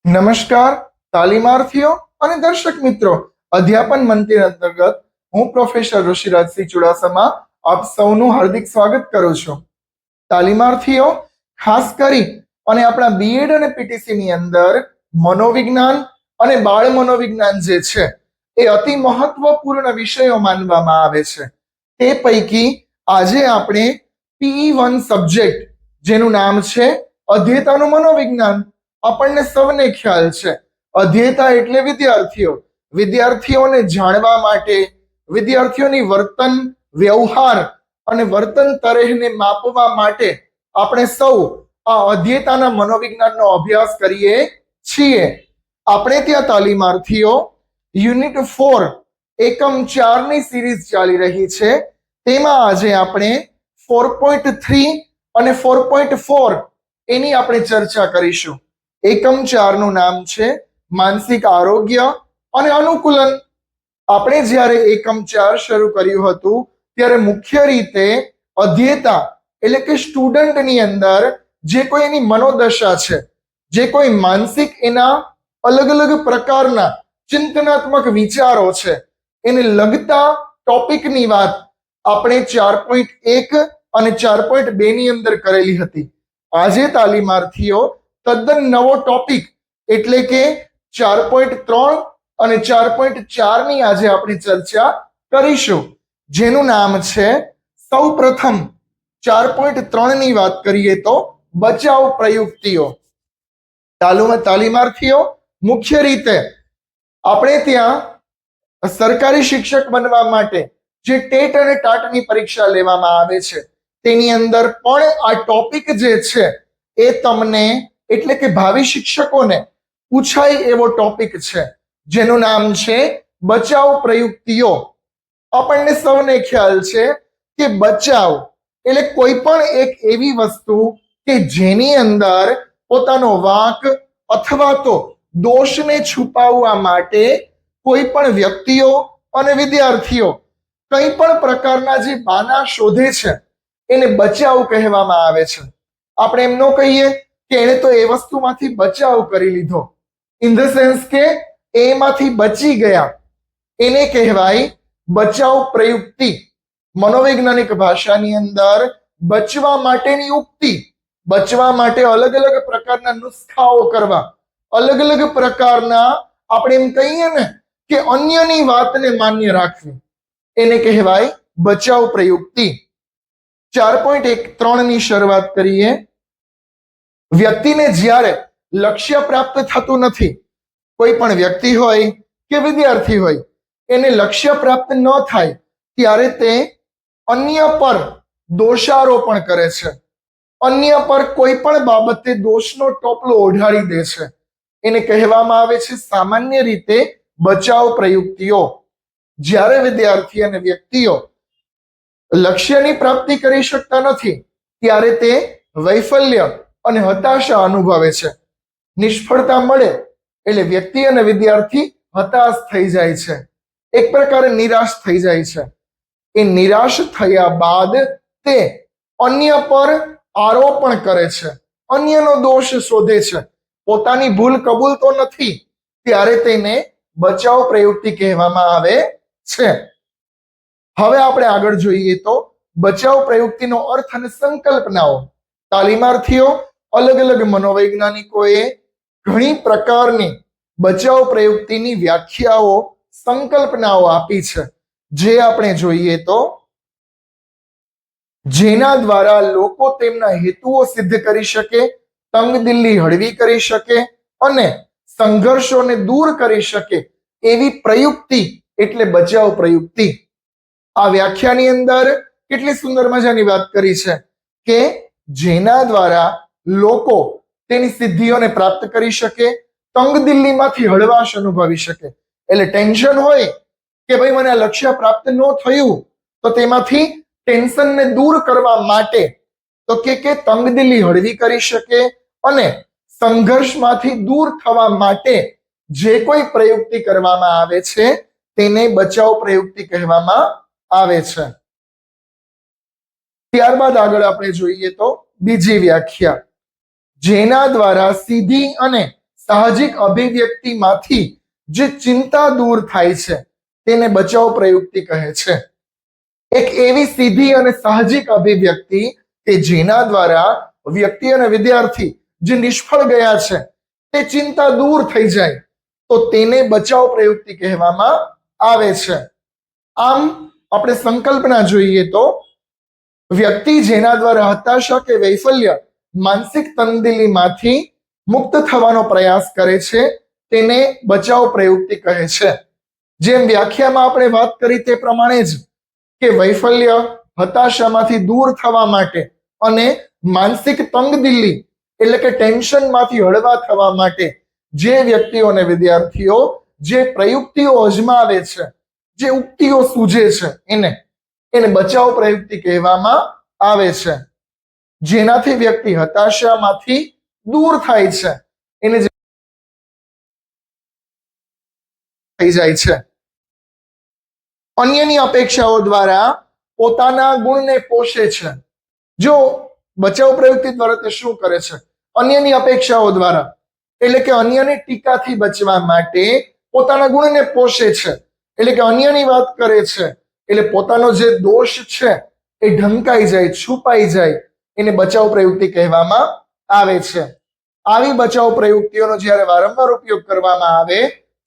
નમસ્કાર તાલીમાર્થીઓ અને દર્શક મિત્રો, અધ્યાપન મંત્રી અંતર્ગત હું પ્રોફેસર ઋષિરાજસિંહ ચુડાસમા આપ સૌનું હાર્દિક સ્વાગત કરું છું. તાલીમાર્થીઓ, ખાસ કરી અને આપણા બીએડ અને પીટીસી ની અંદર મનોવિજ્ઞાન અને બાળ મનોવિજ્ઞાન જે છે એ અતિ મહત્વપૂર્ણ વિષયો માનવામાં આવે છે. તે પૈકી આજે આપણે PE1 સબ્જેક્ટ જેનું નામ છે અધ્યેતાનું મનોવિજ્ઞાન. આપણને સૌને ખ્યાલ છે અધ્યેતા એટલે વિદ્યાર્થીઓ. વિદ્યાર્થીઓને જાણવા માટે, વિદ્યાર્થીઓની વર્તન વ્યવહાર અને વર્તન તરેહને માપવા માટે આપણે સૌ આ અધ્યેતાના મનોવિજ્ઞાનનો અભ્યાસ કરીએ છીએ. આપણે ત્યાં તાલીમાર્થીઓ યુનિટ 4 એકમ 4 ની સિરીઝ ચાલી રહી છે. તેમાં આજે આપણે 4.3 અને 4.4 એની આપણે ચર્ચા કરીશું. એકમ 4 નું નામ છે માનસિક આરોગ્ય અને અનુકૂલન. આપણે જ્યારે એકમ 4 શરૂ કર્યું હતું ત્યારે મુખ્ય રીતે અધ્યેતા એટલે કે સ્ટુડન્ટની અંદર જે કોઈ એની મનોદશા છે, જે કોઈ માનસિક એના અલગ અલગ પ્રકારના ચિંતનાત્મક વિચારો છે, એને લગતા ટોપિકની વાત આપણે 4.1 અને 4.2 ની અંદર કરેલી હતી. આજે તાલીમાર્થીઓ તદ્દન નવો ટોપિક એટલે કે 4.3 અને 4.4 ની આજે આપણે ચર્ચા કરીશું, જેનું નામ છે સૌપ્રથમ 4.3 ની વાત કરીએ તો બચાવ પ્રયુક્તિઓ. તાલીમાર્થીઓ, મુખ્ય રીતે આપણે ત્યાં સરકારી શિક્ષક બનવા માટે જે ટેટ અને ટાટની પરીક્ષા લેવામાં આવે છે તેની અંદર પણ આ ટોપિક જે છે એ તમને એટલે કે ભાવિ શિક્ષકોને પૂછાય એવો ટોપિક છે, જેનું નામ છે બચાવ પ્રયુક્તિઓ. આપણને સૌને ખ્યાલ છે કે બચાવ એટલે કોઈ પણ એક એવી વસ્તુ કે જેની અંદર પોતાનો વાંક અથવા તો દોષને છુપાવવા માટે કોઈ પણ વ્યક્તિઓ અને વિદ્યાર્થીઓ કંઈ પણ પ્રકારના જે બાના શોધે છે એને બચાવ કહેવામાં આવે છે. આપણે એમ ન કહીએ કે એને તો એ વસ્તુમાંથી બચાવ કરી લીધો, ઇન ધ સેન્સ કે એમાંથી બચી ગયા, એને કહેવાય બચાવ પ્રયુક્તિ. મનોવૈજ્ઞાનિક ભાષાની અંદર બચવા માટેની યુક્તિ, બચવા માટે અલગ અલગ પ્રકારના નુસ્ખાઓ કરવા, અલગ અલગ પ્રકારના આપણે એમ કહીએ ને કે અન્યની વાતને માન્ય રાખવી, એને કહેવાય બચાવ પ્રયુક્તિ. 4.3 ની શરૂઆત કરીએ. વ્યક્તિને જ્યારે લક્ષ્ય પ્રાપ્ત થતું નથી, કોઈ પણ વ્યક્તિ હોય કે વિદ્યાર્થી હોય, એને લક્ષ્ય પ્રાપ્ત ન થાય ત્યારે તે અન્ય પર દોષારોપણ કરે છે, અન્ય પર કોઈ પણ બાબતે દોષનો ટોપલો ઓઢાડી દે છે. એને કહેવામાં આવે છે સામાન્ય રીતે બચાવ પ્રયુક્તિઓ. જ્યારે વિદ્યાર્થી અને વ્યક્તિઓ લક્ષ્યની પ્રાપ્તિ કરી શકતા નથી ત્યારે તે વૈફલ્ય અને હતાશા અનુભવે છે. નિષ્ફળતા મળે એટલે વ્યક્તિ અને વિદ્યાર્થી હતાશ થઈ જાય છે, એક પ્રકારે નિરાશ થઈ જાય છે. એ નિરાશ થયા બાદ તે અન્ય પર આરોપણ કરે છે, અન્યનો દોષ શોધે છે, પોતાની ભૂલ કબૂલતો નથી, ત્યારે તેને બચાવ પ્રયુક્તિ કહેવામાં આવે છે. હવે આપણે આગળ જોઈએ તો બચાવ પ્રયુક્તિનો અર્થ અને સંકલ્પનાઓ. તાલીમાર્થીઓ, અલગ અલગ મનોવૈજ્ઞાનિકોએ ઘણી પ્રકારની બચાવ પ્રયુક્તિની વ્યાખ્યાઓ, સંકલ્પનાઓ આપી છે, જે આપણે જોઈએ તો જેના દ્વારા લોકો તેમના હેતુઓ સિદ્ધ કરી શકે, તંગદિલી હળવી કરી શકે અને સંઘર્ષોને દૂર કરી શકે એવી પ્રયુક્તિ એટલે બચાવ પ્રયુક્તિ. આ વ્યાખ્યાની અંદર કેટલી સુંદર મજાની વાત કરી છે કે જેના દ્વારા લોકો તેની સિદ્ધિઓને પ્રાપ્ત કરી શકે, તંગદિલીમાંથી હળવાશ અનુભવી શકે. એટલે ટેન્શન હોય કે ભાઈ મને આ લક્ષ્ય પ્રાપ્ત ન થયું, તો તેમાંથી ટેન્શનને દૂર કરવા માટે તો કે તંગદિલી હળવી કરી શકે અને સંઘર્ષમાંથી દૂર થવા માટે જે કોઈ પ્રયુક્તિ કરવામાં આવે છે તેને બચાવ પ્રયુક્તિ કહેવામાં આવે છે. ત્યારબાદ આગળ આપણે જોઈએ તો બીજી વ્યાખ્યા, જેના દ્વારા સીધી અને સાહજિક અભિવ્યક્તિમાંથી જે ચિંતા દૂર થાય છે તેને બચાવ પ્રયુક્તિ કહે છે. એક એવી સીધી અને સાહજિક અભિવ્યક્તિ કે જેના દ્વારા વ્યક્તિ અને વિદ્યાર્થી જે નિષ્ફળ ગયા છે તે ચિંતા દૂર થઈ જાય તો તેને બચાવ પ્રયુક્તિ કહેવામાં આવે છે. આમ આપણે સંકલ્પના જોઈએ તો વ્યક્તિ જેના દ્વારા હતાશા કે વૈફલ્ય માનસિક તંગદિલીમાંથી મુક્ત થવાનો પ્રયાસ કરે છે તેને બચાવ પ્રયુક્તિ કહે છે. જેમ વ્યાખ્યામાં આપણે વાત કરી તે પ્રમાણે જ કે વૈફલ્ય હતાશામાંથી દૂર થવા માટે અને માનસિક તંગદિલી એટલે કે ટેન્શનમાંથી હળવા થવા માટે જે વ્યક્તિઓ અને વિદ્યાર્થીઓ જે પ્રયુક્તિઓ અજમાવે છે, જે ઉક્તિઓ સૂઝે છે એને બચાવ પ્રયુક્તિ કહેવામાં આવે છે. જેનાથી વ્યક્તિ હતાશામાંથી દૂર થાય છે એને થઈ જાય છે. અન્યની અપેક્ષાઓ દ્વારા પોતાના ગુણને પોષે છે. જો બચાવ પ્રયુક્તિ દ્વારા તે શું કરે છે? અન્યની અપેક્ષાઓ દ્વારા એટલે કે અન્યની ટીકાથી બચવા માટે પોતાના ગુણને પોષે છે. એટલે કે અન્યની વાત કરે છે એટલે પોતાનો જે દોષ છે એ ઢંકાઈ જાય, છુપાઈ જાય, એને બચાવ પ્રયુક્તિ કહેવામાં આવે છે. આવી બચાવ પ્રયુક્તિઓનો જ્યારે વારંવાર ઉપયોગ કરવામાં આવે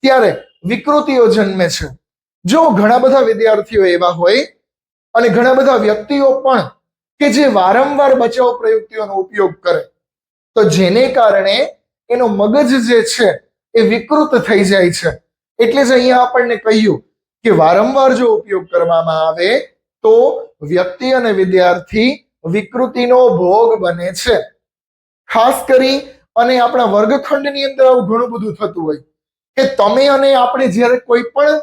ત્યારે વિકૃતિઓ જન્મે છે. જો ઘણા બધા વિદ્યાર્થીઓ એવા હોય અને ઘણા બધા વ્યક્તિઓ પણ કે જે વારંવાર બચાવ પ્રયુક્તિઓનો ઉપયોગ કરે તો જેને કારણે એનો મગજ જે છે એ વિકૃત થઈ જાય છે. એટલે જ અહીંયા આપણને કહ્યું કે વારંવાર જો ઉપયોગ કરવામાં આવે તો વ્યક્તિ અને વિદ્યાર્થી વિકૃતિનો ભોગ બને છે. ખાસ કરી અને આપણા વર્ગખંડની અંદર આવું ઘણું બધું થતું હોય કે તમે અને આપણે જ્યારે કોઈ પણ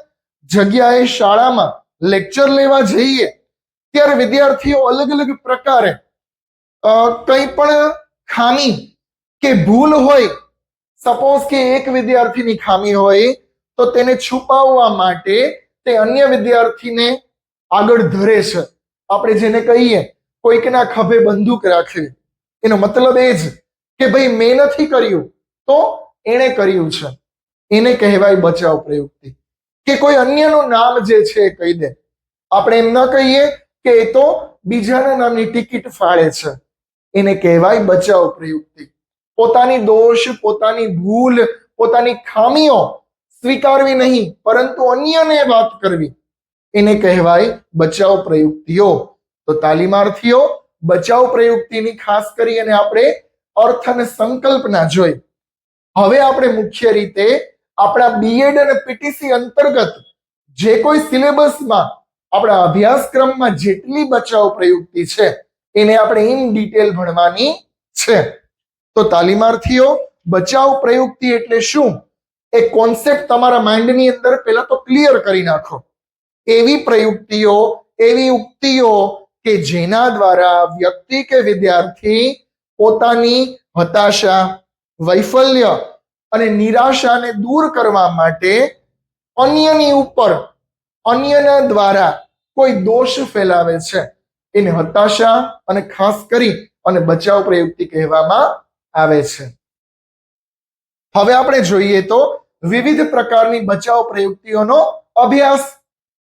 જગ્યાએ શાળામાં લેક્ચર લેવા જઈએ ત્યારે વિદ્યાર્થીઓ અલગ અલગ પ્રકારે કંઈ પણ ખામી કે ભૂલ હોય, સપોઝ કે એક વિદ્યાર્થીની ખામી હોય તો તેને છુપાવવા માટે તે અન્ય વિદ્યાર્થીને આગળ ધરે છે. આપણે જેને કહીએ કોઈકના ખભે બંદૂક રાખવી, એનો મતલબ એ જ કે ભાઈ મેં નથી કર્યું તો એણે કર્યું છે. એને કહેવાય બચાવ પ્રયુક્તિ. કે કોઈ અન્યનું નામ જે છે એ કહી દે, આપણે એમ ન કહીએ કે એ તો બીજાના નામની ટિકિટ ફાળે છે, એને કહેવાય બચાવ પ્રયુક્તિ. પોતાની દોષ, પોતાની ભૂલ, પોતાની ખામીઓ સ્વીકારવી નહીં પરંતુ અન્યને વાત કરવી એને કહેવાય બચાવ પ્રયુક્તિઓ. તો તાલીમાર્થીઓ બચાવ પ્રયુક્તિની ખાસ કરી અને આપણે અર્થ અને સંકલ્પના જોઈ. હવે આપણે મુખ્ય રીતે આપણા બીએડ અને પીટીસી અંતર્ગત જે કોઈ સિલેબસમાં આપણા અભ્યાસક્રમમાં જેટલી બચાવ પ્રયુક્તિ છે એને આપણે ઇન ડિટેલ ભણવાની છે. તો તાલીમાર્થીઓ બચાવ પ્રયુક્તિ એટલે શું એ કોન્સેપ્ટ તમારા માઇન્ડની અંદર પહેલા તો ક્લિયર કરી નાખો. એવી પ્રયુક્તિઓ, એવી ઉક્તિઓ કે જેના દ્વારા વ્યક્તિ કે વિદ્યાર્થી પોતાની હતાશા, વૈફલ્ય અને નિરાશાને દૂર કરવા માટે અન્યની ઉપર, અન્યના દ્વારા કોઈ દોષ ફેલાવે છે એને હતાશા અને ખાસ કરી અને બચાવ પ્રયુક્તિ કહેવામાં આવે છે. હવે આપણે જોઈએ તો વિવિધ પ્રકારની બચાવ પ્રયુક્તિઓનો અભ્યાસ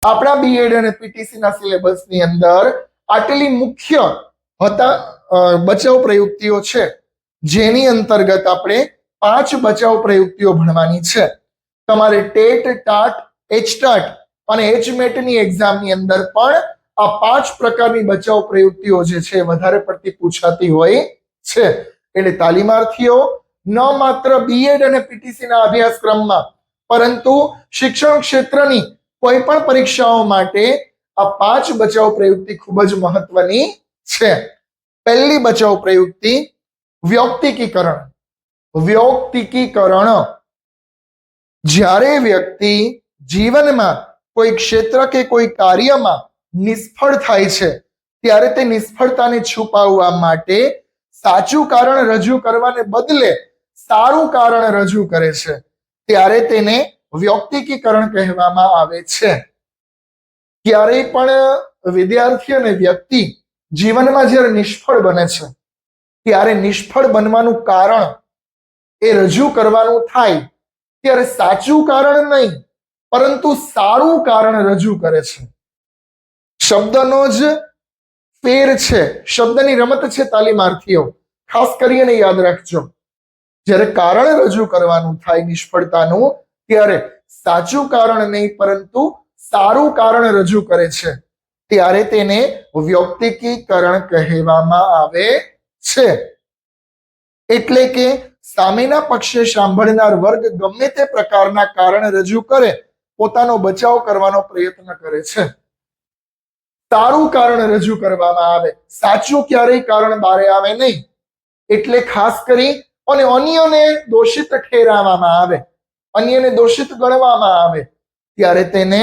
આપણા બીએડ અને પીટીસી ના સિલેબસની અંદર આટલી મુખ્ય બચાવ પ્રયુક્તિઓ છે જેની અંતર્ગત આપણે 5 બચાવ પ્રયુક્તિઓ ભણવાની છે. તમારે ટેટ, ટાટ, એચટાટ અને એચમેટ ની એક્ઝામની અંદર પણ આ 5 પ્રકારની બચાવ પ્રયુક્તિઓ જે છે વધારે પડતી પૂછાતી હોય છે. એટલે તાલીમાર્થીઓ ન માત્ર બીએડ અને પીટીસી ના અભ્યાસક્રમમાં પરંતુ શિક્ષણ ક્ષેત્રની કોઈ પણ પરીક્ષાઓ માટે આ 5 બચાવ પ્રયુક્તિ ખૂબ જ મહત્વની છે. પહેલી બચાવ પ્રયુક્તિ વ્યૌક્તિકીકરણ. વ્યૌક્તિકીકરણ જ્યારે વ્યક્તિ જીવનમાં કોઈ ક્ષેત્ર કે કોઈ કાર્યમાં નિષ્ફળ થાય છે ત્યારે તે નિષ્ફળતાને છુપાવવા માટે સાચું કારણ રજૂ કરવાને બદલે સારું કારણ રજૂ કરે છે ત્યારે તેને વ્યૌક્તિકીકરણ કહેવામાં આવે છે. ક્યારેય પણ વિદ્યાર્થી અને વ્યક્તિ જીવનમાં જ્યારે નિષ્ફળ બને છે ત્યારે નિષ્ફળ બનવાનું કારણ એ રજૂ કરવાનું થાય ત્યારે સાચું કારણ નહીં પરંતુ સારું કારણ રજૂ કરે છે. શબ્દનો જ ફેર છે, શબ્દની રમત છે તાલીમાર્થીઓ. ખાસ કરીને યાદ રાખજો, જ્યારે કારણ રજૂ કરવાનું થાય નિષ્ફળતાનું ત્યારે સાચું કારણ નહીં પરંતુ સારું કારણ રજૂ કરે છે ત્યારે તેને વ્યૌક્તિકીકરણ કહેવામાં આવે છે. એટલે કે સામેના પક્ષે સાંભળનાર વર્ગ ગમે તે પ્રકારના કારણ રજૂ કરે પોતાનો બચાવ કરવાનો પ્રયત્ન કરે છે. સારું કારણ રજૂ કરવામાં આવે, સાચું ક્યારેય કારણ બારે આવે નહીં. એટલે ખાસ કરી અને અન્યને દોષિત ઠેરવવામાં આવે, અન્યને દોષિત ગણવામાં આવે ત્યારે તેને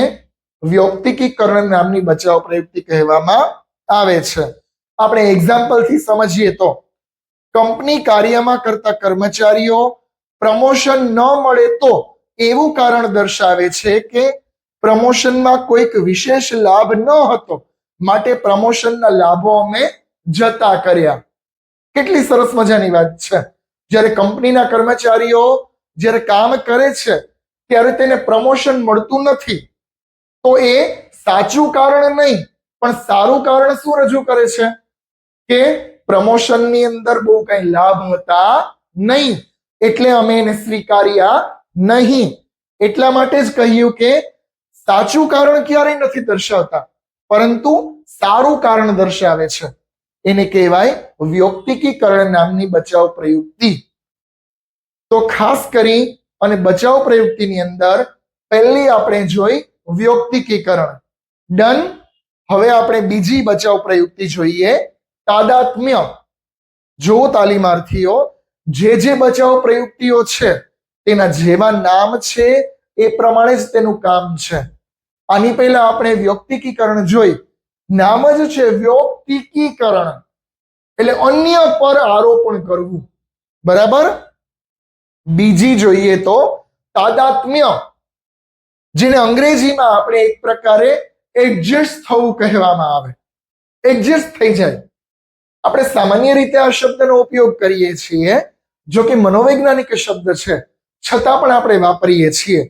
વ્યૌક્તિકીકરણ નામની બચાવ પ્રયુક્તિ કહેવામાં આવે છે. આપણે એક્ઝામ્પલથી સમજીએ તો કંપની કાર્યમાં કરતા કર્મચારીઓ પ્રમોશન ન મળે તો એવું કારણ દર્શાવે છે કે પ્રમોશનમાં કોઈક વિશેષ લાભ ન હતો માટે પ્રમોશનના લાભો અમે જતા કર્યા. કેટલી સરસ મજાની વાત છે. જ્યારે કંપનીના કર્મચારીઓ જ્યારે કામ કરે છે ત્યારે તેને પ્રમોશન મળતું નથી તો એ સાચું કારણ નહીં પણ સારું કારણ શું રજૂ કરે છે કે પ્રમોશનની અંદર બહુ કઈ લાભ હતા નહીં એટલે અમે એને સ્વીકાર્યા નહીં. એટલા માટે જ કહ્યું કે સાચું કારણ ક્યારેય નથી દર્શાવતા પરંતુ સારું કારણ દર્શાવે છે. એને કહેવાય વ્યૌક્તિકીકરણ નામની બચાવ પ્રયુક્તિ. તો ખાસ કરી અને બચાવ પ્રયુક્તિની અંદર પહેલી આપણે જોઈ વ્યૌક્તિકીકરણ. ડન. હવે આપણે બીજી બચાવ પ્રયુક્તિ જોઈએ, તાદાત્મ્ય. જો તાલીમાર્થીઓ, જે બચાવ પ્રયુક્તિઓ છે તેના જેવા નામ છે એ પ્રમાણે જ તેનું કામ છે. આની પહેલા આપણે વ્યૌક્તિકીકરણ જોઈ. નામ જ છે વ્યૌક્તિકીકરણ એટલે અન્ય પર આરોપણ કરવું, બરાબર. બીજી જોઈએ તો તાદાત્મ્ય, જેને અંગ્રેજીમાં આપણે એક પ્રકારે એડજસ્ટ થવું કહેવામાં આવે. એડજસ્ટ થઈ જાય. આપણે સામાન્ય રીતે આ શબ્દનો ઉપયોગ કરીએ છીએ, જો કે મનોવૈજ્ઞાનિક શબ્દ છે છતાં પણ આપણે વાપરીએ છીએ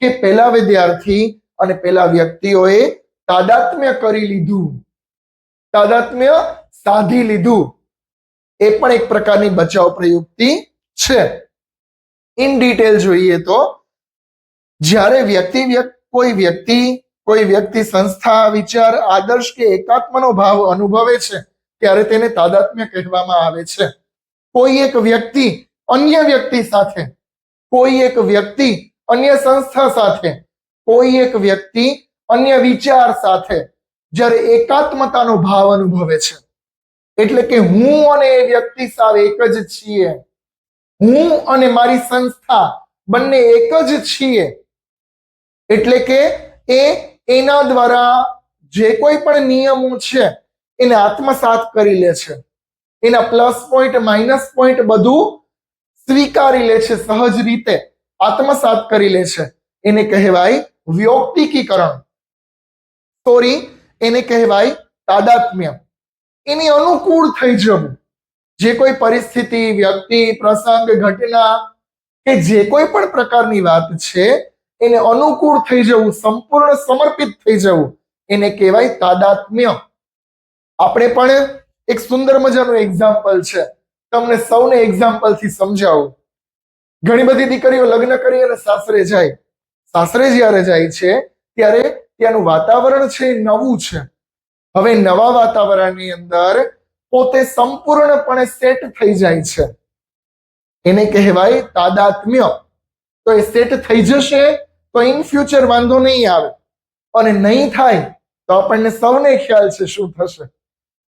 કે પેલા વિદ્યાર્થી અને પેલા વ્યક્તિઓએ તાદાત્મ્ય કરી લીધું, તાદાત્મ્ય સાધી લીધું. એ પણ એક પ્રકારની બચાવ પ્રયુક્તિ છે. ઇન ડિટેલ જોઈએ તો જ્યારે કોઈ વ્યક્તિ સંસ્થા, વિચાર, આદર્શ કે એકાત્મનો ભાવ અનુભવે છે ત્યારે તેને તાદાત્મ્ય કહેવામાં આવે છે. કોઈ એક વ્યક્તિ અન્ય વ્યક્તિ સાથે, કોઈ એક વ્યક્તિ અન્ય સંસ્થા સાથે, કોઈ એક વ્યક્તિ અન્ય વિચાર સાથે જ્યારે એકાત્મતાનો ભાવ અનુભવે છે એટલે કે હું અને એ વ્યક્તિ સાવ એક જ છીએ, હું અને મારી સંસ્થા બંને એક જ છીએ, એટલે કે એના દ્વારા જે કોઈ પણ નિયમો છે એને આત્મસાત કરી લે છે, એના પ્લસ પોઈન્ટ માઇનસ પોઈન્ટ બધું સ્વીકારી લે છે, સહજ રીતે આત્મસાત કરી લે છે. એને કહેવાય વ્યૌક્તિકીકરણ. એને કહેવાય તાદાત્મ્ય. એની અનુકૂળ થઈ જવું. જે કોઈ પરિસ્થિતિ, વ્યક્તિ, પ્રસંગ, ઘટના કે જે કોઈ પણ પ્રકારની વાત છે એને અનુકૂળ થઈ જવું, સંપૂર્ણ સમર્પિત થઈ જવું, એને કહેવાય તાદાત્મ્ય. આપણે પણ એક સુંદર મજાનું એક્ઝામ્પલ છે, તમને સૌને એક્ઝામ્પલથી સમજાવું. ઘણી બધી દીકરીઓ લગ્ન કરી અને સાસરે જાય. સાસરે જ્યારે જાય છે ત્યારે ત્યાંનું વાતાવરણ છે નવું છે. હવે નવા વાતાવરણની અંદર પોતે સંપૂર્ણપણે સેટ થઈ જાય છે, એને કહેવાય તાદાત્મ્ય. તો એ સેટ થઈ જશે તો ઇન ફ્યુચર વાંધો નહીં આવે, અને નહીં થાય તો આપણને સૌને ખ્યાલ છે શું થશે.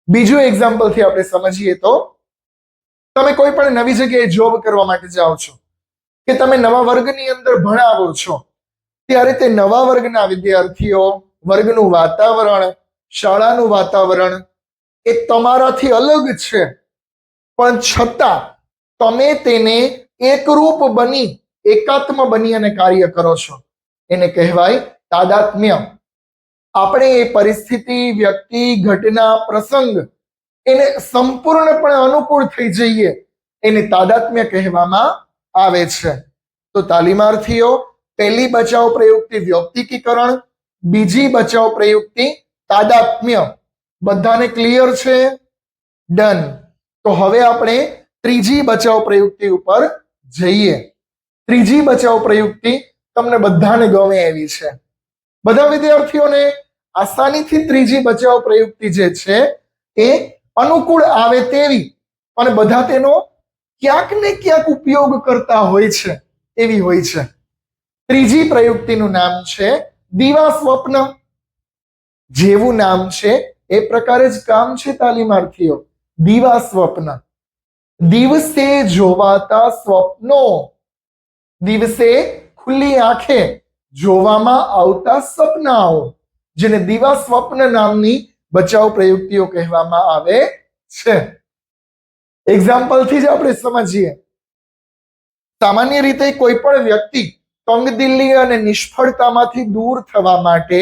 બીજું એક્ઝામ્પલથી આપણે સમજીએ તો તમે કોઈ પણ નવી જગ્યાએ જોબ કરવા માટે જાઓ છો કે તમે નવા વર્ગની અંદર ભણાવો છો ત્યારે તે નવા વર્ગના વિદ્યાર્થીઓ, વર્ગનું વાતાવરણ, શાળાનું વાતાવરણ એ તમારાથી અલગ છે, પણ છતાં તમે તેને એકરૂપ બની, એકાત્મ બની અને કાર્ય કરો છો. એને કહેવાય તાદાત્મ્ય. આપણે એ પરિસ્થિતિ, વ્યક્તિ, ઘટના, પ્રસંગ એને સંપૂર્ણપણે અનુકૂળ થઈ જઈએ એને તાદાત્મ્ય કહેવામાં આવે છે. તો તાલીમાર્થીઓ, પહેલી બચાવ પ્રયુક્તિ વ્યૌક્તિકીકરણ, બીજી બચાવ પ્રયુક્તિ તાદાત્મ્ય. બધાને ક્લિયર છે? ડન. તો હવે આપણે ત્રીજી બચાવ પ્રયુક્તિ ઉપર જઈએ. ત્રીજી બચાવ પ્રયુક્તિ તમને બધાને ગમે એવી છે. બધા વિદ્યાર્થીઓને આસાનીથી ત્રીજી બચાવ પ્રયુક્તિ જે છે એ અનુકૂળ આવે તેવી અને બધા તેનો ક્યાંક ને ક્યાંક ઉપયોગ કરતા હોય છે એવી હોય છે. ત્રીજી પ્રયુક્તિનું નામ છે દીવા સ્વપ્ન. જેવું નામ છે એ પ્રકારે જ કામ છે તાલીમાર્થીઓ. દીવા સ્વપ્ન. દિવસે જોવાતા સ્વપ્નો, દિવસે ખુલ્લી આંખે જોવામાં આવતા સપનાઓ, જેને દીવા સ્વપ્ન નામની બચાવ પ્રયુક્તિઓ કહેવામાં આવે છે. એક્ઝામ્પલથી જ આપણે સમજીએ. સામાન્ય રીતે કોઈ પણ વ્યક્તિ તંગદિલી અને નિષ્ફળતામાંથી દૂર થવા માટે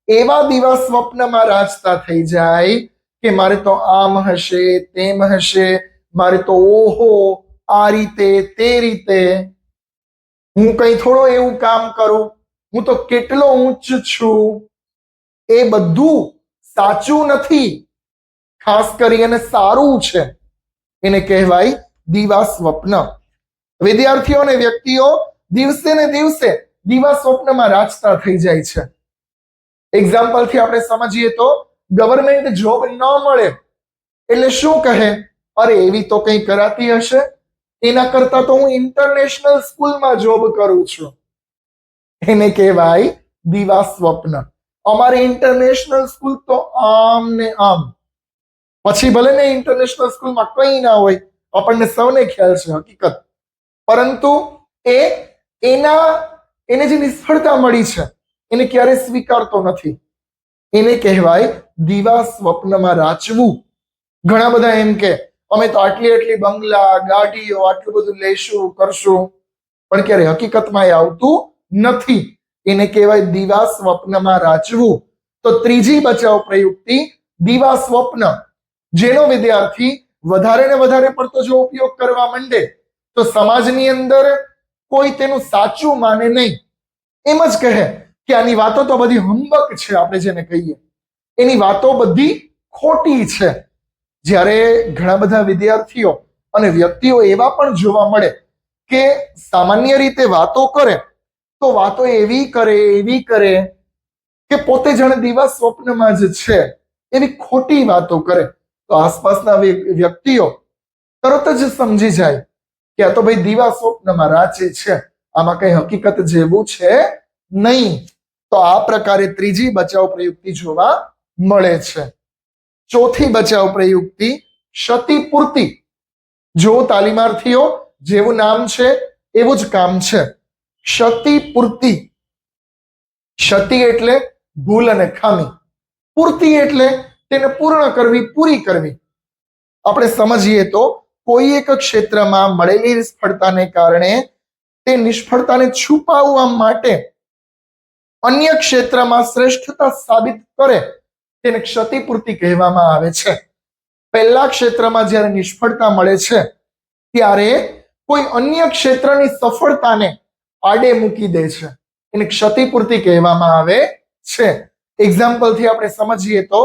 એવા દીવા સ્વપ્નમાં રાચતા થઈ જાય કે મારે તો આમ હશે, તેમ હશે, મારે તો ઓહો આ રીતે તે રીતે, હું કઈ થોડો એવું કામ કરું, હું તો કેટલો ઊંચ છું. એ બધું સાચું નથી, ખાસ કરીને સારું છે. એને કહેવાય દીવા સ્વપ્ન. વિદ્યાર્થીઓ અને વ્યક્તિઓ દિવસે ને દિવસે દીવા સ્વપ્નમાં રાચતા થઈ જાય છે. એક્ઝામ્પલથી આપણે સમજીએ તો ગવર્મેન્ટ જોબ ન મળે એટલે શું કહે? અરે એવી તો કંઈ કરાતી હશે, એના કરતા તો હું ઇન્ટરનેશનલ સ્કૂલમાં જોબ કરું છું. એને કહેવાય દીવા સ્વપ્ન. અમારી ઇન્ટરનેશનલ સ્કૂલ તો આમ ને આમ. પછી ભલે ને ઇન્ટરનેશનલ સ્કૂલમાં કંઈ ના હોય, આપણને સૌને ખ્યાલ છે હકીકત, પરંતુ એને જે નિષ્ફળતા મળી છે એને ક્યારે સ્વીકારતો નથી. એને કહેવાય દીવા સ્વપ્નમાં રાચવું. ઘણા બધા એમ કે અમે તો આટલી બંગલા, ગાડીઓ, આટલું બધું લેશું કરશું, પણ ક્યારે હકીકતમાં એ આવતું નથી. એને કહેવાય દીવા સ્વપ્નમાં રાચવું. તો ત્રીજી બચાવ પ્રયુક્તિ દીવા સ્વપ્ન, જેનો વિદ્યાર્થી વધારે ને વધારે પડતો જો ઉપયોગ કરવા માંડે તો સમાજની અંદર કોઈ તેનું સાચું માને નહીં. એમ જ કહે કે આની વાતો તો બધી હંબક છે, આપણે જેને કહીએ એની વાતો બધી ખોટી છે. જ્યારે ઘણા બધા વિદ્યાર્થીઓ અને વ્યક્તિઓ એવા પણ જોવા મળે કે સામાન્ય રીતે વાતો કરે તો વાતો એવી કરે કે પોતે જાણે દીવા સ્વપ્નમાં જ છે, એવી ખોટી વાતો કરે. તો આસપાસના વ્યક્તિઓ તરત જ સમજી જાય કે આ તો ભાઈ દીવા સ્વપ્નમાં રાચે છે, આમાં કઈ હકીકત જેવું છે નહીં. તો આ પ્રકારે ત્રીજી બચાવ પ્રયુક્તિ જોવા મળે છે. ચોથી બચાવ પ્રયુક્તિ ક્ષતિપૂર્તિ. જો તાલીમાર્થીઓ, જેવું નામ છે એવું જ કામ છે. ક્ષતિપૂર્તિ. ક્ષતિ એટલે ભૂલ અને ખામી, પૂર્તિ એટલે તેને પૂર્ણ કરવી, પૂરી કરવી. આપણે સમજીએ તો કોઈ એક ક્ષેત્રમાં મળેલી નિષ્ફળતાને કારણે તે નિષ્ફળતાને છુપાવવા માટે અન્ય ક્ષેત્રમાં શ્રેષ્ઠતા સાબિત કરે તેને ક્ષતિપૂર્તિ કહેવામાં આવે છે. પહેલા ક્ષેત્રમાં જ્યારે નિષ્ફળતા મળે છે ત્યારે કોઈ અન્ય ક્ષેત્રની સફળતાને આડે મૂકી દે છે, એને ક્ષતિપૂર્તિ કહેવામાં આવે છે. એક્ઝામ્પલથી આપણે સમજીએ તો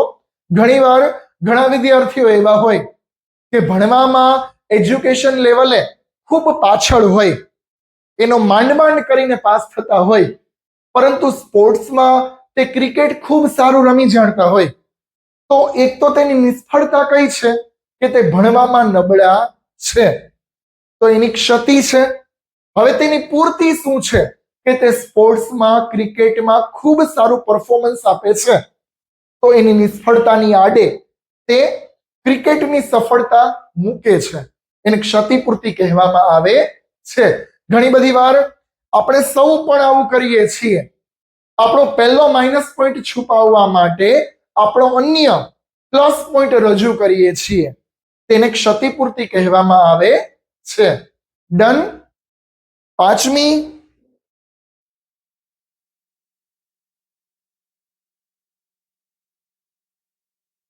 ઘણીવાર ઘણા વિદ્યાર્થીઓ એવા હોય કે ભણવામાં એજ્યુકેશન લેવલે ખૂબ પાછળ હોય, એનો માંડ કરીને પાસ થતા હોય, પરંતુ સ્પોર્ટ્સમાં તે ક્રિકેટ ખૂબ સારું રમી જાણતા હોય. તો એક તો તેની નિષ્ફળતા કઈ છે કે તે ભણવામાં નબળા છે, તો એની ક્ષતિ છે. હવે તેની પૂર્તિ શું છે કે તે સ્પોર્ટ્સમાં, ક્રિકેટમાં ખૂબ સારું પરફોર્મન્સ આપે છે, તો એની નિષ્ફળતાની આડે તે ક્રિકેટની સફળતા મૂકે છે. એને ક્ષતિપૂર્તિ કહેવામાં આવે છે. ઘણી બધી વાર આપણે સૌ પણ આવું કરીએ છીએ. આપણો પહેલો માઇનસ પોઈન્ટ છુપાવવા માટે આપણો અન્ય પ્લસ પોઈન્ટ રજૂ કરીએ છીએ, તેને ક્ષતિપૂર્તિ કહેવામાં આવે છે. ડન. પાંચમી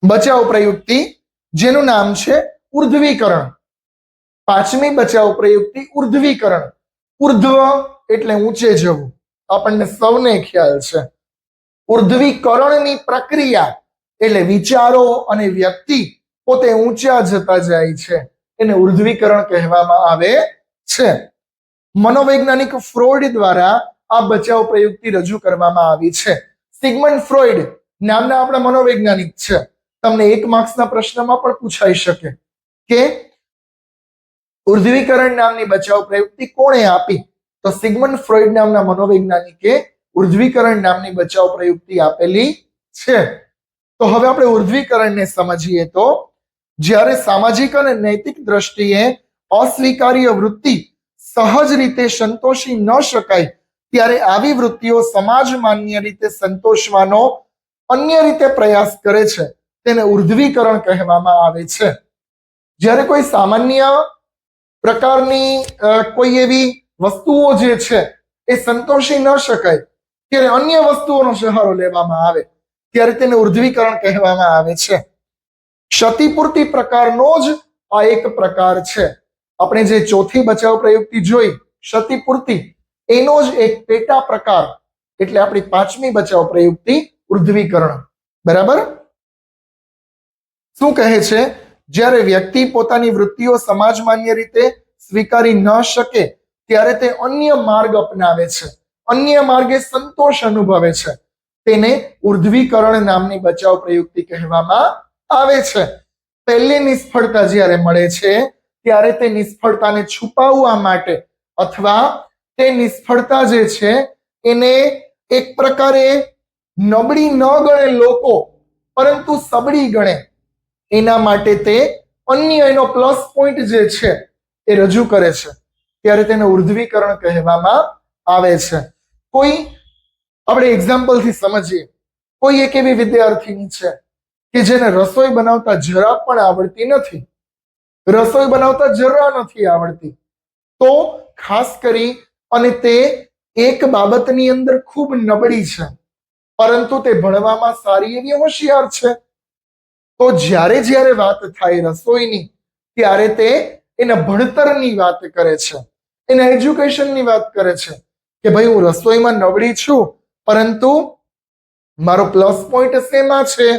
બચાવ પ્રયુક્તિ, જેનું નામ છે ઉર્ધ્વીકરણ. પાંચમી બચાવ પ્રયુક્તિ ઉર્ધ્વીકરણ. ઉર્ધ્વ એટલે ઊંચે જવું, આપણને સૌને ખ્યાલ છે. ઉર્ધ્વીકરણની પ્રક્રિયા એટલે વિચારો અને વ્યક્તિ પોતે ઊંચા જતા જાય છે, એને ઉર્ધ્વીકરણ કહેવામાં આવે છે. મનોવૈજ્ઞાનિક ફ્રોઈડ દ્વારા આ બચાવ પ્રયુક્તિ રજૂ કરવામાં આવી છે. સિગમન્ડ ફ્રોઈડ નામના આપણા મનોવૈજ્ઞાનિક છે. તમને 1 માર્ક્સના પ્રશ્નમાં પણ પૂછાઈ શકે કે ઉર્ધ્વીકરણ નામની બચાવ પ્રયુક્તિ કોણે આપી? તો સિગમન્ડ ફ્રોઈડ નામના મનોવૈજ્ઞાનિકે ઉર્ધ્વીકરણ નામની બચાવ પ્રયુક્તિ આપેલી છે. તો હવે આપણે ઉર્ધ્વીકરણને સમજીએ તો જ્યારે સામાજિક અને નૈતિક દ્રષ્ટિએ અસ્વીકાર્ય વૃત્તિ સહજ રીતે સંતોષી ન શકાય ત્યારે આવી વૃત્તિઓ સમાજ માન્ય રીતે સંતોષવાનો અન્ય રીતે પ્રયાસ કરે છે, તેને ઉર્ધ્વીકરણ કહેવામાં આવે છે. જ્યારે કોઈ સામાન્ય પ્રકારની કોઈ એવી વસ્તુઓ જે છે એ સંતોષી ન શકાય ત્યારે અન્ય વસ્તુઓનો સહારો લેવામાં આવે ત્યારે તેને ઉર્ધ્વીકરણ કહેવામાં આવે છે. ક્ષતિપૂર્તિ પ્રકારનો જ આ એક પ્રકાર છે. આપણે જે ચોથી બચાવ પ્રયુક્તિ જોઈ ક્ષતિપૂર્તિ, એનો જ એક પેટા પ્રકાર એટલે આપણી પાંચમી બચાવ પ્રયુક્તિ ઉર્ધ્વીકરણ. બરાબર? શું કહે છે? જ્યારે વ્યક્તિ પોતાની વૃત્તિઓ સમાજ માન્ય રીતે સ્વીકારી ન શકે ત્યારે તે અન્ય માર્ગ અપનાવે છે, અન્ય માર્ગે સંતોષ અનુભવે છે, તેને ઉર્ધ્વીકરણ નામની બચાવ પ્રયુક્તિ કહેવામાં આવે છે. પહેલી નિષ્ફળતા જ્યારે મળે છે ત્યારે તે નિષ્ફળતાને છુપાવવા માટે અથવા તે નિષ્ફળતા જે છે એને એક પ્રકારે નબળી ન ગણે લોકો, પરંતુ સબળી ગણે, એના માટે તે અન્ય એનો પ્લસ પોઈન્ટ જે છે એ રજૂ કરે છે ત્યારે તેને ઉર્ધ્વીકરણ કહેવામાં આવે છે. કોઈ આપણે એક્ઝામ્પલથી સમજીએ. કોઈ એક એવી વિદ્યાર્થીની છે કે જેને રસોઈ બનાવતા જરા પણ આવડતી નથી, રસોઈ બનાવતા જરા નથી આવડતી, તો ખાસ કરી અને તે એક બાબતની અંદર ખૂબ નબળી છે, પરંતુ તે ભણવામાં સારી એવી હોશિયાર છે. તો જ્યારે જ્યારે વાત થાય રસોઈની ત્યારે તે એના ભણતરની વાત કરે છે, એના એજ્યુકેશનની વાત કરે છે કે ભાઈ હું રસોઈમાં નબળી છું, પરંતુ મારો પ્લસ પોઈન્ટ શેમાં છે?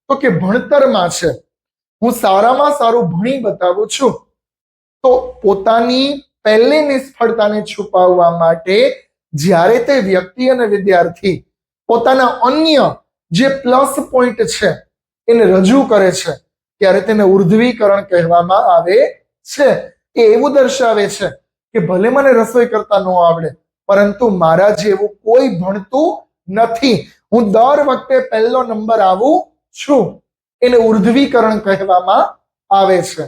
તો કે ભણતરમાં છે, હું સારામાં સારું ભણી બતાવું છું. તો પોતાની પહેલી નિષ્ફળતાને છુપાવવા માટે જ્યારે તે વ્યક્તિ અને વિદ્યાર્થી પોતાના અન્ય જે પ્લસ પોઈન્ટ છે એને રજૂ કરે છે ત્યારે તેને ઉર્ધ્વીકરણ કહેવામાં આવે છે. એ એવું દર્શાવે છે કે ભલે મને રસોઈ કરતા ન આવડે, પરંતુ મારા જેવું કોઈ ભણતું નથી, હું દર વખતે પહેલો નંબર આવું છું. એને ઉર્ધ્વીકરણ કહેવામાં આવે છે.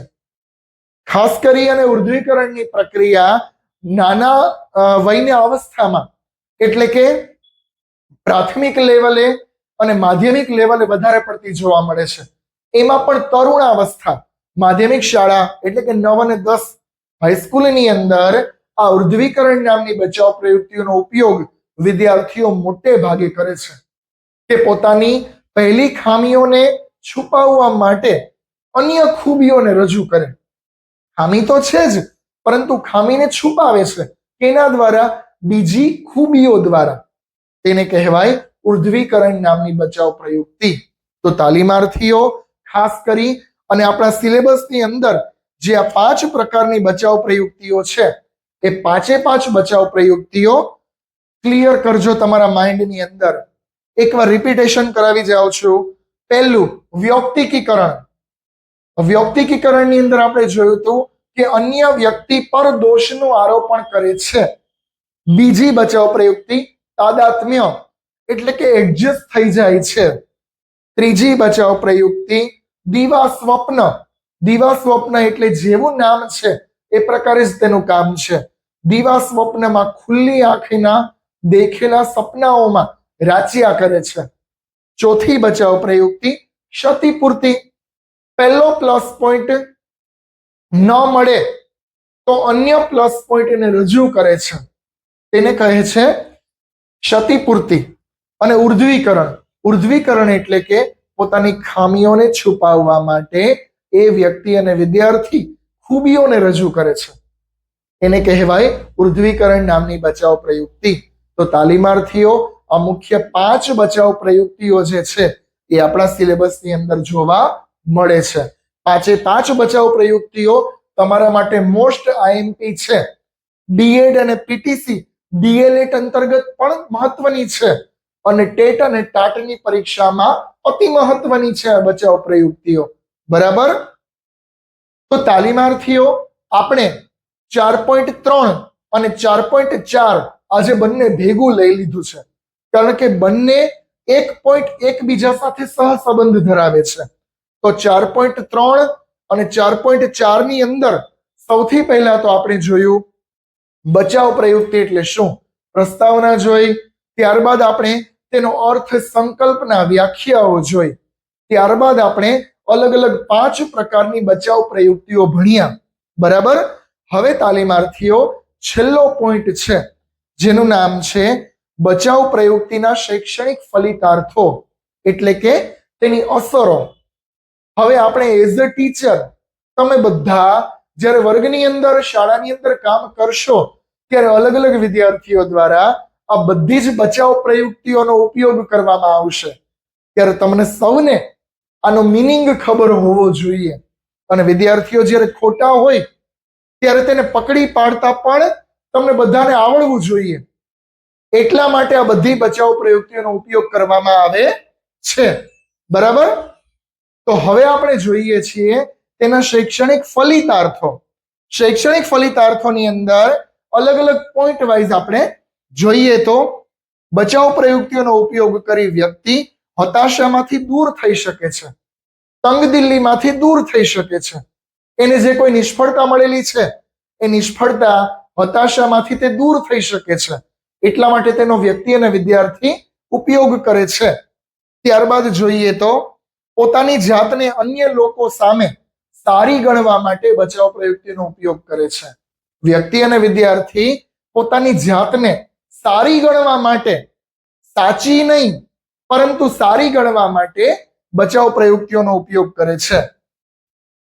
ખાસ કરી અને ઉર્ધ્વીકરણની પ્રક્રિયા નાના વયની અવસ્થામાં એટલે કે પ્રાથમિક લેવલે અને માધ્યમિક લેવલે વધારે પડતી જોવા મળે છે. એમાં પણ તરુણાવસ્થા, માધ્યમિક શાળા એટલે કે 9 અને 10 હાઈસ્કૂલની અંદર આ ઉર્ધ્વીકરણ નામની બચાવ પ્રયુક્તિઓનો ઉપયોગ વિદ્યાર્થીઓ મોટે ભાગે કરે છે કે પોતાની પહેલી ખામીઓને છુપાવવા માટે અન્ય ખૂબીઓને રજૂ કરે. ખામી તો છે જ, પરંતુ ખામીને છુપાવે છે કેના દ્વારા? બીજી ખૂબીઓ દ્વારા. તેને કહેવાય ઉર્ધ્વીકરણ નામની બચાવ પ્રયુક્તિ. તો તાલીમાર્થીઓ ખાસ કરી અને આપણા સિલેબસની અંદર જે આ 5 પ્રકારની બચાવ પ્રયુક્તિઓ છે એ 5 બચાવ પ્રયુક્તિઓ ક્લિયર કરજો તમારા માઇન્ડની અંદર. એકવાર રિપીટેશન કરાવી જાઉં છું. પહેલું વ્યૌક્તિકીકરણ. વ્યૌક્તિકીકરણની અંદર આપણે જોયું હતું કે અન્ય વ્યક્તિ પર દોષનું આરોપણ કરે છે. બીજી બચાવ પ્રયુક્તિ તાદાત્મ્ય એટલે કે એડજસ્ટ થઈ જાય છે. ત્રીજી બચાવ પ્રયુક્તિ દીવા સ્વપ્ન. દીવા સ્વપ્ન એટલે જેવું નામ છે એ પ્રકારે જ તેનું કામ છે. દીવા સ્વપ્નમાં ખુલ્લી આંખના દેખેલા સપનાઓમાં રાચ્યા કરે છે. ચોથી બચાવ પ્રયુક્તિ ક્ષતિપૂર્તિ. પહેલો પ્લસ પોઈન્ટ ન મળે તો અન્ય પ્લસ પોઈન્ટને રજૂ કરે છે, તેને કહે છે ક્ષતિપૂર્તિ. અને ઉર્ધ્વીકરણ. ઉર્ધ્વીકરણ એટલે કે પોતાની ખામીઓને છુપાવવા માટે એ વ્યક્તિ અને વિદ્યાર્થી ખૂબીઓને રજૂ કરે છે. એને કહેવાય ઉર્ધ્વીકરણ નામની બચાવ પ્રયુક્તિ. તો તાલીમાર્થીઓ આ મુખ્ય 5 બચાવ પ્રયુક્તિઓ જે છે એ આપણા સિલેબસની અંદર જોવા મળે છે. 5 બચાવ પ્રયુક્તિઓ તમારા માટે મોસ્ટ આઈએમપી છે. બીએડ અને પીટીસી ડીએલએડ અંતર્ગત પણ મહત્વની છે અને ટેટ અને ટાટની પરીક્ષામાં અતિ મહત્વની છે આ બચાવ પ્રયુક્તિઓ. બરાબર. તો તાલીમાર્થીઓ આપણે 4.3 અને 4.4 આજે બંને ભેગું લઈ લીધું છે, કારણ કે બંને 1 બીજા સાથે સહસંબંધ ધરાવે છે. તો 4.3 અને 4.4 ની અંદર સૌથી પહેલા તો આપણે જોયું બચાવ પ્રયુક્તિ એટલે શું, પ્રસ્તાવના જોઈ. ત્યારબાદ આપણે તેનો અર્થ, સંકલ્પના, વ્યાખ્યાઓ જોઈ. ત્યારબાદ આપણે અલગ અલગ 5 પ્રકારની બચાવ પ્રયુક્તિઓ ભણ્યા. બરાબર. હવે તાલીમાર્થીઓ છેલ્લો પોઈન્ટ છે જેનું નામ છે બચાવ પ્રયુક્તિના શૈક્ષણિક ફલિતાર્થો, એટલે કે તેની અસરો. હવે આપણે એઝ અ ટીચર, તમે બધા જ્યારે વર્ગની અંદર, શાળાની અંદર કામ કરશો ત્યારે અલગ અલગ વિદ્યાર્થીઓ દ્વારા આ બધી જ બચાવ પ્રયુક્તિઓનો ઉપયોગ કરવામાં આવશે. ત્યારે તમને સૌને આનો મિનિંગ ખબર હોવો જોઈએ અને વિદ્યાર્થીઓ જ્યારે ખોટા હોય ત્યારે તેને પકડી પાડતા પણ તમને બધાને આવડવું જોઈએ. એટલા માટે આ બધી બચાવ પ્રયુક્તિઓનો ઉપયોગ કરવામાં આવે છે. બરાબર. તો હવે આપણે જોઈએ છીએ તેના શૈક્ષણિક ફલિતાર્થો. શૈક્ષણિક ફલિતાર્થોની અંદર અલગ અલગ પોઈન્ટ વાઇઝ આપણે જોઈએ તો બચાવ પ્રયુક્તિઓનો ઉપયોગ કરી વ્યક્તિ હતાશામાંથી દૂર થઈ શકે છે, તંગદિલીમાંથી દૂર થઈ શકે છે. એને જે કોઈ નિષ્ફળતા મળેલી છે એ નિષ્ફળતા, હતાશામાંથી તે દૂર થઈ શકે છે. એટલા માટે તેનો વ્યક્તિ અને વિદ્યાર્થી ઉપયોગ કરે છે. ત્યારબાદ જોઈએ તો પોતાની જાતને અન્ય લોકો સામે સારી ગણવા માટે બચાવ પ્રયુક્તિનો ઉપયોગ કરે છે. વ્યક્તિ અને વિદ્યાર્થી પોતાની જાતને સારી ગણવા માટે, સાચી નહીં પરંતુ સારી ગણવા માટે બચાવ પ્રયુક્તિઓનો ઉપયોગ કરે છે.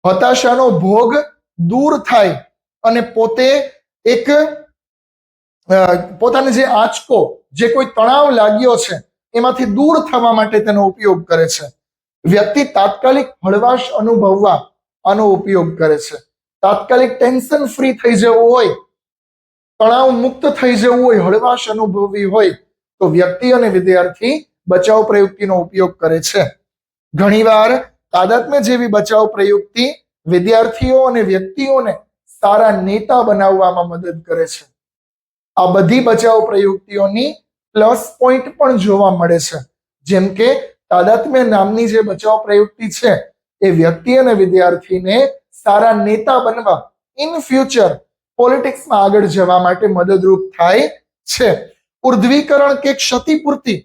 હતાશાનો ભોગ દૂર થાય અને પોતે એક પોતાને જે આંચકો, જે કોઈ તણાવ લાગ્યો છે એમાંથી દૂર થવા માટે તેનો ઉપયોગ કરે છે. વ્યક્તિ તાત્કાલિક હળવાશ અનુભવવા આનો ઉપયોગ કરે છે. તાત્કાલિક ટેન્શન ફ્રી થઈ જવું હોય, તણાવ મુક્ત થઈ જવું હોય, હળવાશ અનુભવવી હોય તો વ્યક્તિ અને વિદ્યાર્થી બચાવ પ્રયુક્તિનો ઉપયોગ કરે છે. ઘણીવાર તાદાત્મ્ય જેવી બચાવ પ્રયુક્તિ વિદ્યાર્થીઓ અને વ્યક્તિઓને સારા નેતા બનાવવામાં મદદ કરે છે. આ બધી બચાવ પ્રયુક્તિઓની પ્લસ પોઈન્ટ પણ જોવા મળે છે. જેમ કે તાદાત્મ્ય નામની જે બચાવ પ્રયુક્તિ છે એ વ્યક્તિ અને વિદ્યાર્થીને સારા નેતા બનવા, ઇન ફ્યુચર પોલિટિક્સમાં આગળ જવા માટે મદદરૂપ થાય છે. ઉર્ધ્વીકરણ કે ક્ષતિપૂર્તિ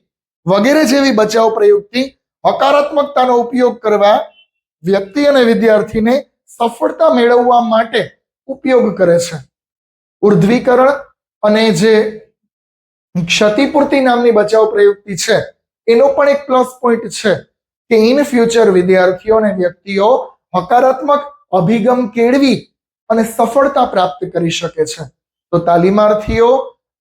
વગેરે જેવી બચાવ પ્રયુક્તિ હકારાત્મકતાનો ઉપયોગ કરવા વ્યક્તિ અને વિદ્યાર્થીને સફળતા મેળવવા માટે ઉપયોગ કરે છે. ઉર્ધ્વીકરણ અને જે ક્ષતિપૂર્તિ નામની બચાવ પ્રયુક્તિ છે એનો પણ એક પ્લસ પોઈન્ટ છે કે ઇન ફ્યુચર વિદ્યાર્થીઓ અને વ્યક્તિઓ હકારાત્મક અભિગમ કેળવી અને સફળતા પ્રાપ્ત કરી શકે છે. તો તાલીમાર્થીઓ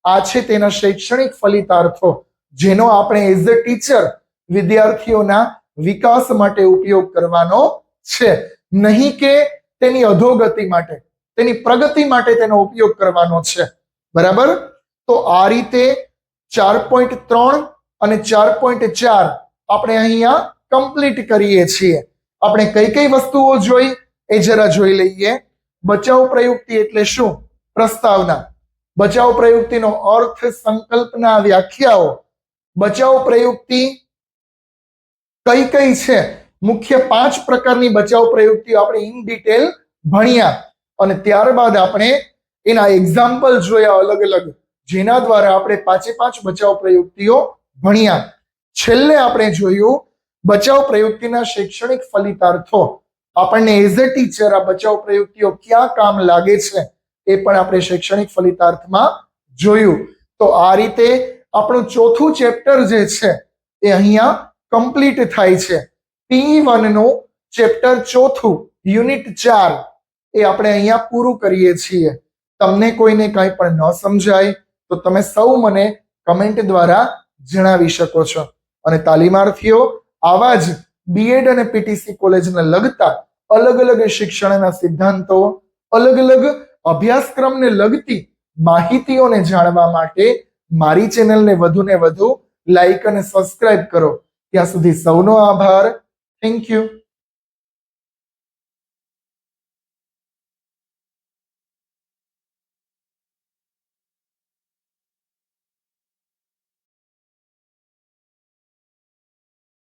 આ છે તેના શૈક્ષણિક ફલિતાર્થો, જેનો આપણે એઝ અ ટીચર વિદ્યાર્થીઓના વિકાસ માટે ઉપયોગ કરવાનો છે, નહીં કે તેની અધોગતિ માટે, તેની પ્રગતિ માટે તેનો ઉપયોગ કરવાનો છે. બરાબર. તો આ રીતે 4.3 અને 4.4 આપણે અહીંયા કમ્પ્લીટ કરીએ છીએ. આપણે કઈ કઈ વસ્તુઓ જોઈ એ જરા જોઈ લઈએ. બચાવ પ્રયુક્તિ એટલે શું? પ્રસ્તાવના. બચાવ પ્રયુક્તિનો અર્થ, સંકલ્પના, વ્યાખ્યાઓ. બચાવ પ્રયુક્તિ કઈ કઈ છે? મુખ્ય 5 પ્રકારની બચાવ પ્રયુક્તિઓ આપણે ઇન ડિટેલ ભણ્યા અને ત્યારબાદ આપણે એના એક્ઝામ્પલ જોયા અલગ અલગ, જેના દ્વારા આપણે 5 બચાવ પ્રયુક્તિઓ ભણ્યા. છેલ્લે આપણે જોયું બચાવ પ્રયુક્તિના શૈક્ષણિક ફલિતાર્થો. આપણને એઝ અ ટીચર આ બચાવ પ્રયુક્તિઓ ક્યાં કામ લાગે છે એ પણ આપણે શૈક્ષણિક ફલિતાર્થમાં જોયું. તો આ રીતે આપણું ચોથું ચેપ્ટર જે છે એ અહીંયા કમ્પ્લીટ થાય છે. PE1 નું ચેપ્ટર ચોથું, યુનિટ 4 એ આપણે અહીંયા પૂરું કરીએ છીએ. તમને કોઈને કંઈ પણ ન સમજાય તો તમે સૌ મને કમેન્ટ દ્વારા જણાવી શકો છો. અને તાલીમાર્થીઓ આવા જ બીએડ અને પીટીસી કોલેજને લગતા અલગ અલગ શિક્ષણના સિદ્ધાંતો, અલગ અલગ અભ્યાસક્રમને લગતી માહિતીઓને જાણવા માટે મારી ચેનલને વધુને વધુ લાઈક અને સબસ્ક્રાઇબ કરો. ત્યાં સુધી સૌનો આભાર. Thank you.